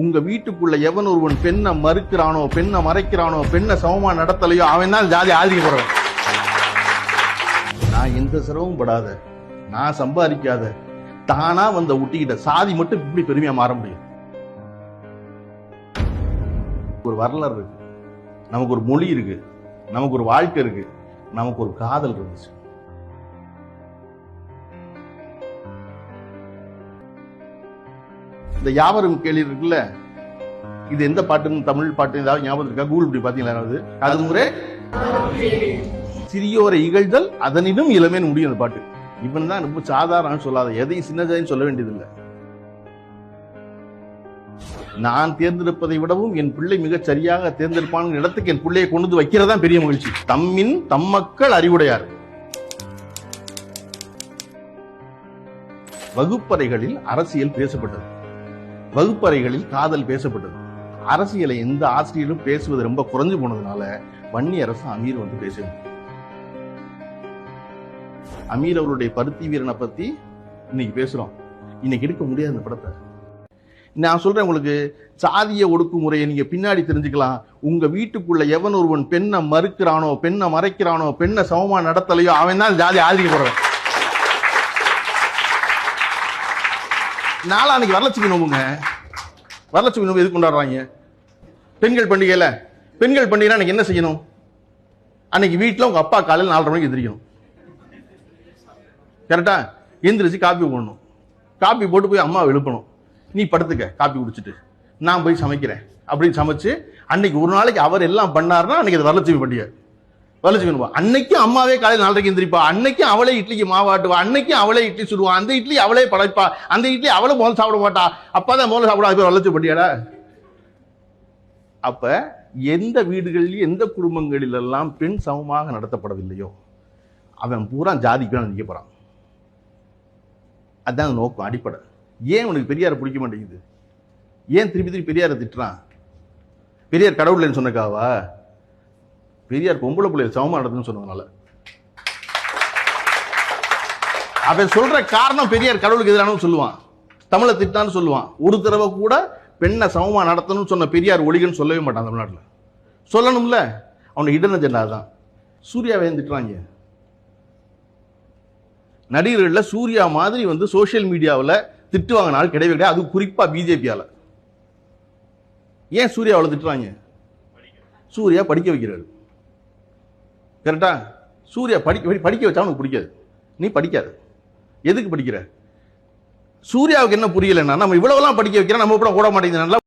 உங்க வீட்டுக்குள்ள எவன் ஒருவன் பெண்ணை மறுக்கிறானோ, பெண்ணை மறைக்கிறானோ, பெண்ணை சமமா நடத்தலையோ அவன் தான் ஜாதி ஆதரிக்கப்படுறேன். நான் எந்த சிரமமும் படாத, நான் சம்பாதிக்காத, தானா வந்த ஊட்டிக்கிட்ட சாதி மட்டும் இப்படி பெருமையா மாற முடியும். ஒரு வரலாறு இருக்கு, நமக்கு ஒரு மொழி இருக்கு, நமக்கு ஒரு வாழ்க்கை இருக்கு, நமக்கு ஒரு காதல் இருந்துச்சு. இந்த யாவரும் கேள்வி இருக்குல்ல, இது எந்த பாட்டுன்னு தமிழ் பாட்டு ஏதாவது ஞாபகம் இருக்கா? கூகுள் இப்படி பாத்தீங்களா? அது முறை சிறியோரை இகழ்தல் அதனினும் இளமேன்னு முடியும் அந்த பாட்டு. இவன் தான் ரொம்ப சாதாரண சொல்லாத, எதையும் சின்னதான்னு சொல்ல வேண்டியதில்லை. நான் தேர்ந்தெடுப்பதை விடவும் என் பிள்ளை மிகச் சரியாக தேர்ந்தெடுப்பான இடத்துக்கு என் பிள்ளையை கொண்டு வைக்கிறதா பெரிய மகிழ்ச்சி. தம்மின் தம்மக்கள் அறிவுடையார். வகுப்பறைகளில் அரசியல் பேசப்பட்டது, வகுப்பறைகளில் காதல் பேசப்பட்டது. அரசியலை எந்த ஆசிரியரும் பேசுவது ரொம்ப குறைஞ்சு போனதுனால வன்னி அரசு அமீர் வந்து பேச முடியும். அமீர் அவருடைய பருத்தி வீரனை பத்தி இன்னைக்கு பேசுறோம். இன்னைக்கு எடுக்க முடியாது அந்த படத்தை. நான் சொல்றேன் உங்களுக்கு, சாதிய ஒடுக்குமுறையை நீங்க பின்னாடி தெரிஞ்சுக்கலாம். உங்க வீட்டுக்குள்ள எவன் ஒருவன் பெண்ணை மறுக்கிறானோ, பெண்ணை மறைக்கிறானோ, பெண்ணை சமமா நடத்தலையோ அவன் தான் ஜாதி ஆதரிக்கப்படுறேன். நாளான்னைக்கு வரலட்சுமி நோம்புங்க. வரலட்சுமி நோம்பு எதுக்கு கொண்டாடுறாங்க? பெண்கள் பண்டிகையில. பெண்கள் பண்டிகைனா அன்னைக்கு என்ன செய்யணும்? அன்னைக்கு வீட்டுல உங்க அப்பா காலையில் 4:30 மணிக்கு எந்திரிக்கணும். கரெக்டா? எந்திரிச்சு காப்பி போடணும். காப்பி போட்டு போய் அம்மா எழுப்பணும். நீ படுத்துக்க காப்பி குடிச்சிட்டு, நான் போய் சமைக்கிறேன் அப்படின்னு சமைச்சு அன்னைக்கு ஒரு நாளைக்கு அவர் எல்லாம் பண்ணாருன்னா அன்னைக்கு அது வரலட்சுமி பண்டிகை. வரலட்சுமி அன்னைக்கும் அம்மாவே காலையில் 4:30 எந்திரிப்பா, அன்னைக்கும் அவளே இட்லிக்கு மாவாட்டுவா, அன்னைக்கும் அவளே இட்லி சுடுவா, அந்த இட்லி அவளே படைப்பா, அந்த இட்லி அவளை முதல்ல சாப்பிட மாட்டா, அப்பாதான் முதல்ல சாப்பிட. அது வரலட்சுமி பண்டிகைடா. அப்ப எந்த வீடுகளில் எந்த குடும்பங்களில் எல்லாம் பெண் சமமாக நடத்தப்படவில்லையோ அவன் பூரா ஜாதிக்கு நினைக்க போறான். அதுதான் நோக்கம், அடிப்படை. ஏன் உனக்கு பெரியாரை பிடிக்க மாட்டேங்குது? ஏன் திருப்பி திருப்பி பெரியாரை திட்டுறான்? பெரியார் கடவுள்னு சொன்னக்காவா? பெரியார் பொம்பளை பிள்ளைய சமமா நடத்துன்னு சொன்னதுனால. அவன் சொல்ற காரணம் பெரியார் கடவுளுக்கு எதிரானு சொல்லுவான், தமிழை திட்டான்னு சொல்லுவான். ஒரு தடவை கூட பெண்ணை சமமா நடத்தணும்னு சொன்ன பெரியார் ஒளிகன்னு சொல்லவே மாட்டான் தமிழ்நாட்டில். சொல்லணும்ல, அவனை இடன ஜெண்டா தான். சூர்யாவை திட்டுறாங்க. நடிகர்கள் சூர்யா மாதிரி வந்து சோசியல் மீடியாவில் திட்டுவாங்க நாள் கிடையவே கிடையாது. அது குறிப்பா பிஜேபியால. ஏன் சூர்யாவில் திட்டுறாங்க? சூர்யா படிக்க வைக்கிறாரு. கரெக்டா? சூர்யா படிக்க வச்சா உனக்கு பிடிக்காது, நீ படிக்காது. எதுக்கு படிக்கிற? சூர்யாவுக்கு என்ன புரியலன்னா, நம்ம இவ்வளவுலாம் படிக்க வைக்கிறோம், நம்ம கூட ஓட மாட்டேங்குது.